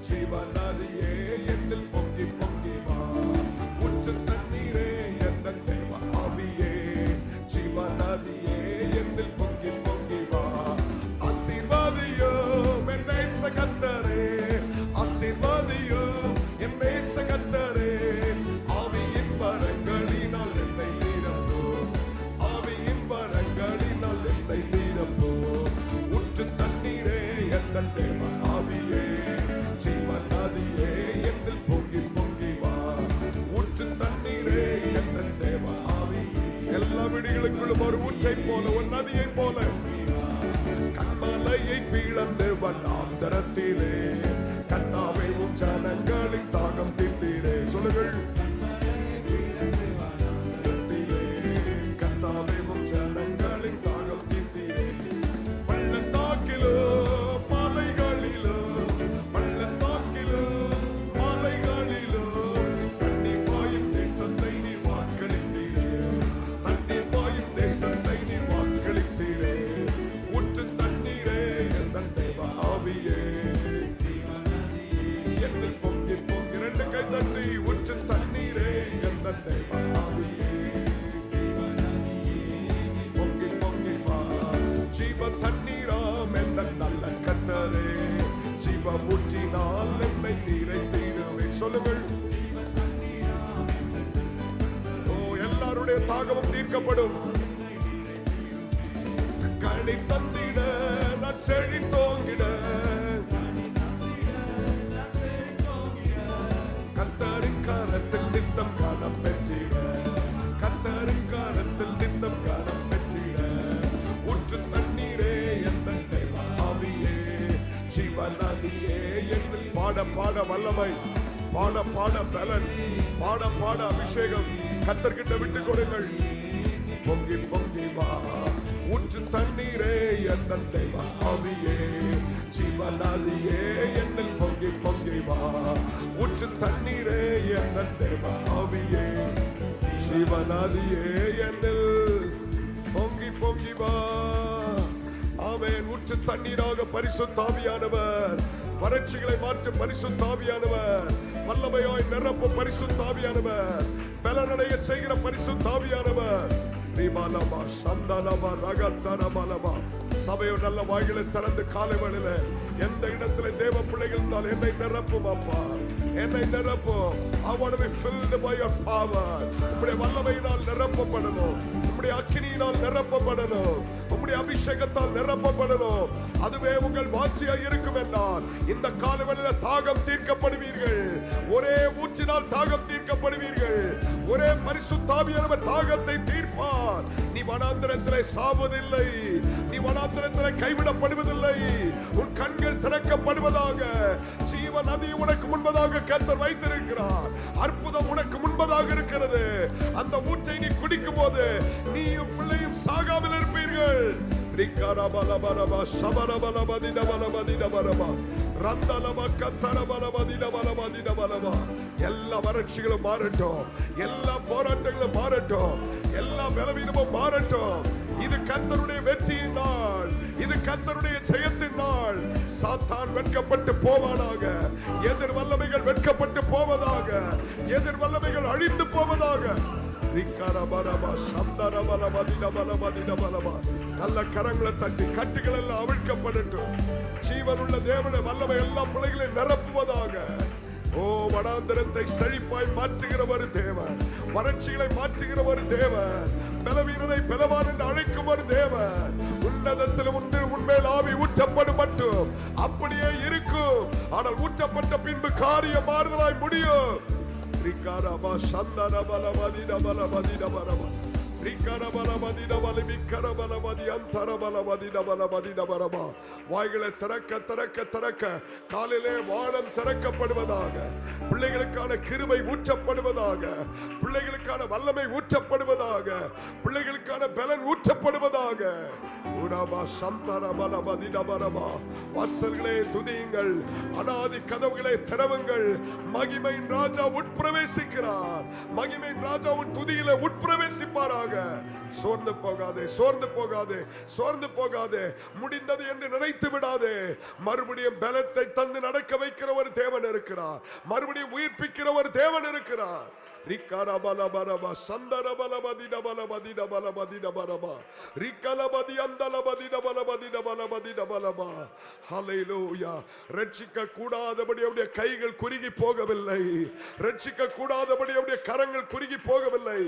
ஜீவநதியே என்னில் பொங்கி பொங்கி வா. ஊற்று தண்ணீரே எந்தன் தேவ ஆவியே, ஜீவநதியே என்னில் பொங்கி பொங்கி வா. ஆசீர்வாதியும் என் நேச கர்த்தரே, ஆசீர்வாதியும் என் நேச கர்த்தரே. ஆவியின் வரங்களினால் என்னை நிரப்பும், ஆவியின் வரங்களினால் என்னை நிரப்பும். ஊற்று தண்ணீரே எந்தன் தேவ ஆவியே, ஜீவநதியே என்னில் பொங்கி பொங்கி வா. ஊற்று தண்ணீரே எந்தன் தேவ ஆவியே. எல்லா விடிகளுக்குள்ளும் ஒரு ஊற்றை போல, ஒரு நதியை போல கண்மலையை பிளந்து வண்ணாந்தரத்திலே கர்த்தாவே உம் ஜனங்களின் தாகம் தீர்த்தீரே. சொல்லுங்கள், கர்த்தாவே உம் ஜனங்களின் தாகம் தீர்த்தீரே. பள்ளத்தாக்கிலோ மலைகளிலோ, பள்ளத்தாக்கிலோ மலைகளிலோ தண்ணீர் பாயும் தேசத்தை நீ வாக்களித்தீரே, தண்ணீர் பாயும் தேசத்தை நீ வாக்களித்தீரே. ஊற்று தண்ணீரே எந்தன் தேவ ஆவியே, என்னில் பொங்கி பொங்கி. ரெண்டு கை தட்டி ஊற்று தண்ணீரே எந்தன் தேவ ஆவியே, பொங்கி பொங்கி வா. ஜீவ தண்ணீராம் எந்தன் நல்ல கர்த்தரே, ஜீவ ஊற்றினால் என்னை நிறைத்தீரவே. சொல்லுங்கள், ஓ எல்லாருடைய தாகமும் தீர்க்கப்படும். கனி தந்திட நான் செழித்தோங்கிட, கர்த்தரின் கரத்தில் நித்தம் கனம் பெற்றிட, கர்த்தரின் கரத்தில் நித்தம் கனம் பெற்றிட. ஊற்று தண்ணீரே எந்தன் தேவ ஆவியே, ஜீவநதியே என்னில். பாட பாட வல்லமை, பாட பாட பலன், பாட பாட அபிஷேகம் கர்த்தர்கிட்ட விட்டு கொடுங்கள். பொங்கி பொங்கி வா. ஊற்று தண்ணீரே எந்தன் தேவ ஆவியே, ஜீவநதியே என்னில் பொங்கி பொங்கி வா. ஊற்று தண்ணீரே எந்தன் தேவ ஆவியே, ஜீவநதியே என்னில் பொங்கி பொங்கி வா. ஆமென். ஊற்று தண்ணீராக பரிசுத்த ஆவியானவர் வறட்சிகளை மாற்ற பரிசுத்த ஆவியானவர், வல்லமையாய் நிரப்பும் பரிசுத்த ஆவியானவர், பலனடைய செய்கிற பரிசுத்த ஆவியானவர். சபையோ நல்ல வாய்களை திறந்து காலை வேளையில எந்த இடத்துல தேவ பிள்ளைகள் என்னை நிரப்பும் அப்பா, என்னை நிரப்பும். I want to be filled by your power. உம்முடைய வல்லமையினால் நிரப்பப்படணும், உம்முடைய அக்கினியினால் நிரப்பப்படணும், உம்முடைய அபிஷேகத்தால் நிரப்பப்படணும். அதுவே உங்கள் வாஞ்சியாய் இருக்கும் என்றால் இந்த காலவெளியில தாகம் தீர்க்கப்படுவீர்கள். ஒரே ஊற்றினால் தாகம் தீர்க்கப்படுவீர்கள். ஒரே பரிசுத்த ஆவியானவர் தாகத்தை தீர்ப்பார். நீ வனாந்திரத்திலே சாவதில்லை, நீ வனாந்திரத்திலே கைவிடப்படுவதில்லை. உன் கண்கள் திறக்கப்படுவதாக. ஜீவ நதி உனக்கு முன்பதாக கர்த்தர் வைத்திருக்கிறார். அற்புதம் உனக்கு முன்பதாக இருக்கிறது. அந்த ஊற்றை நீ குடிக்கும் போது நீயும் பிள்ளையும் சாகாமல் இருப்பீர்கள். எல்லா வறட்சிகளும் மாறட்டும், எல்லா போராட்டங்களும் மாறட்டும், எல்லா பலவீனமும் மாறட்டும். இது கர்த்தருடைய வெற்றியின் நாள், இது கர்த்தருடைய ஜெயத்தின் நாள். சாத்தான் வெட்கப்பட்டு போவானாக, எதிர் வல்லமைகள் வெட்கப்பட்டு போவதாக, எதிர் வல்லமைகள் அழிந்து போவதாக. நல்ல கரங்களை தட்டி கட்டுகள் எல்லாம் அவிழ்க்கப்படட்டும். ஜீவனுள்ள தேவனுடைய வல்லமை எல்லா பிள்ளைகளையும் நிரப்புவதாக. ஓ வனாந்தரத்தை செழிப்பாய் மாற்றுகிற ஒரு தேவன், வறட்சிகளை மாற்றுகிற ஒரு தேவன், பலவீனரை பலவான் என்று அழைக்கும் ஒரு தேவன். உன்னதத்தில் உண்மையில் ஆவி ஊற்றப்படும் மட்டும் அப்படியே இருக்கும். ஆனால் ஊற்றப்பட்ட பின்பு காரியம் மாறுதலாய் முடியும். வாய்களை திறக்க திறக்க திறக்க காலிலே வானம் திறக்கப்படுவதாக. பிள்ளைகளுக்கான கிருபை ஊற்றப்படுவதாக, பிள்ளைகளுக்கான வல்லமை ஊற்றப்படுவதாக, பிள்ளைகளுக்கான பலன் ஊற்றப்படுவதாக. வாசல்களே துதியுங்கள், அநாதி கதவுகளை திறவுங்கள். மகிமையின் ராஜா உட்பிரவேசிக்கிறார். மகிமையின் ராஜா உன் துதியில உட்பிரவேசிப்பாராக. செய்வாராக. சோர்ந்து போகாதே, சோர்ந்து போகாதே, சோர்ந்து போகாதே. முடிந்தது என்று நினைத்து விடாதே. மறுபடியும் பலத்தை தந்து நடக்க வைக்கிற ஒரு தேவன் இருக்கிறார். மறுபடியும் உயிர்ப்பிக்கிற ஒரு தேவன் இருக்கிறார். ரிக்கரபலபரபா சந்தரபலபதிடபலபதிடபலபதிடபரபா ரிக்கலபதியந்தலபதிடபலபதிடபலபதிடபலபா. ஹல்லேலூயா. ரட்சிக்க கூடாதபடி அவருடைய கைகள் குறுகி போகவில்லை. ரட்சிக்க கூடாதபடி அவருடைய கரங்கள் குறுகி போகவில்லை.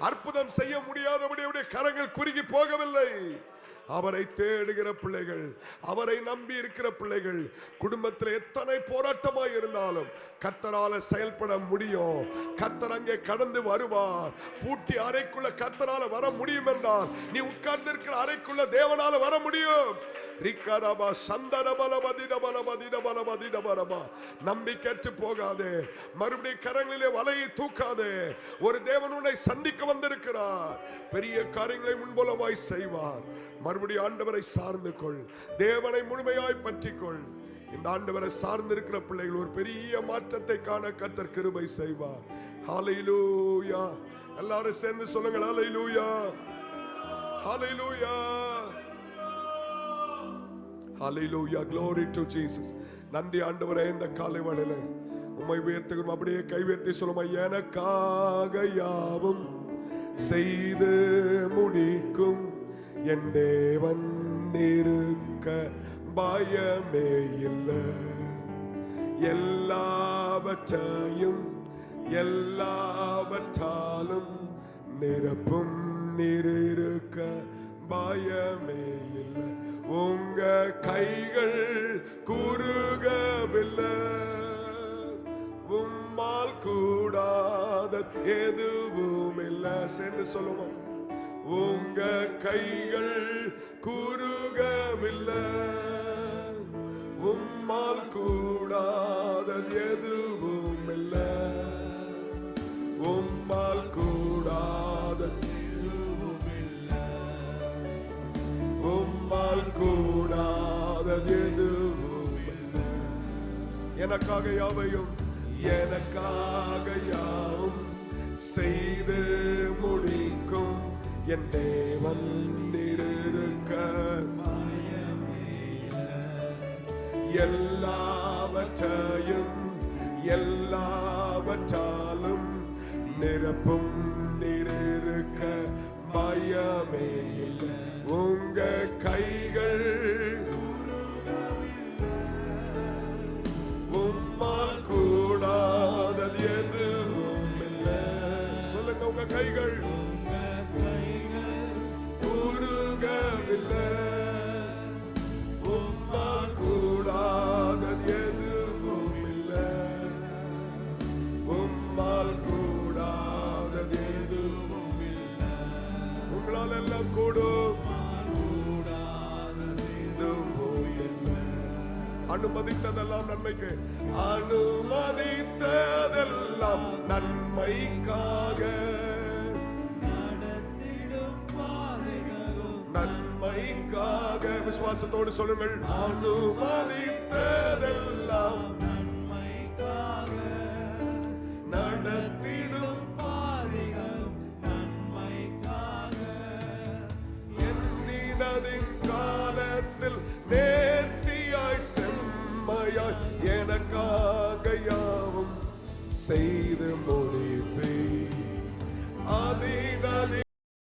அற்புதம் செய்ய முடியாதபடி அவருடைய கரங்கள் குறுகி போகவில்லை. அவரை தேடுகிற பிள்ளைகள், அவரை நம்பி இருக்கிற பிள்ளைகள், குடும்பத்தில் எத்தனை போராட்டமாய் இருந்தாலும் கர்த்தரால செயல்பட முடியும். கர்த்தர் அங்கே கடந்து வருவார். பூட்டி அறைக்குள்ள கர்த்தரால வர முடியும் என்றால் நீ உட்கார்ந்து இருக்கிற அறைக்குள்ள தேவனால வர முடியும். ரிக்கரபா சந்தரபலபதிடபலபதிடபலபதிடபலபா. நம்பிக்கையற்று போகாதே. மறுபடியும் கரங்களிலே வலையை தூக்காதே. ஒரு தேவன் உன்னை சந்திக்க வந்திருக்கிறார். பெரிய காரியங்களை முன்போலமாய் செய்வார். மறுபடியும் ஆண்டவரை சார்ந்து கொள். தேவனை முழுமையாய் பற்றிக்கொள். இந்த ஆண்டவரை சார்ந்திருக்கிற பிள்ளைகள் ஒரு பெரிய மாற்றத்தை காண கர்த்தர் கிருபை செய்வார். ஹல்லேலூயா. எல்லாரும் சேர்ந்து சொல்லுங்கள், ஹல்லேலூயா, ஹல்லேலூயா, ஹல்லேலூயா. Glory to Jesus. நன்றி ஆண்டவரே. இந்த காலை வேளையிலே உம்மை உயர்த்துகிறோம். அப்படியே கைவேற்றி சொல்லுமா, எனக்காக யாவும் செய்து முடிக்கும் என் தேவன் இருக்க பயமே இல்லை. எல்லாவற்றையும் எல்லாவற்றாலும் நிரப்பும் நீரிருக்க பயமே இல்லை. உங்க கைகள் குறுகவில்லை. உம்மால் கூடாத எதுவும் இல்லை. சேர்ந்து சொல்லுவோம், உங்க கைகள் குறுகவில்லை. உம்மால் கூடாதது எதுவும் இல்லை. உம்மால் கூடாதது எதுவும் இல்லை. உம்மால் கூடாதது எதுவும் இல்லை. எனக்காக யாவையும் எனக்காக யாவும் செய்து முடிக்கும் என் தேவன் இருக்க எல்லாவற்றையும் எல்லாவற்றாலும் நிரப்பும் நீரிருக்க பயமே இல்லை. உங்க கைகள் உம்மால் கூடாதது எதுவும் இல்லை. சொல்லுங்க, உங்க கைகள் உருகவில்லை. உம்மால் கூடாதது எதுவும் இல்லை. உம்மால் கூடாதது எதுவும் இல்லை. உங்களால் எல்லாம் கூடும். அனுமதித்ததெல்லாம் நன்மைக்கு. அனுமதித்ததெல்லாம் நன்மைக்காக நன்மைக்காக. விசுவாசத்தோடு சொல்லுங்கள், அனுமதித்ததெல்லாம் நன்மைக்காக நடத்திடும் பாதைகளும் நன்மைக்காக. எண்ணினதின் காலத்தில் நேர்த்தியாய் செம்மையாய் எனக்காக யாவும் செய்து முடிப்பேன். அதினதின்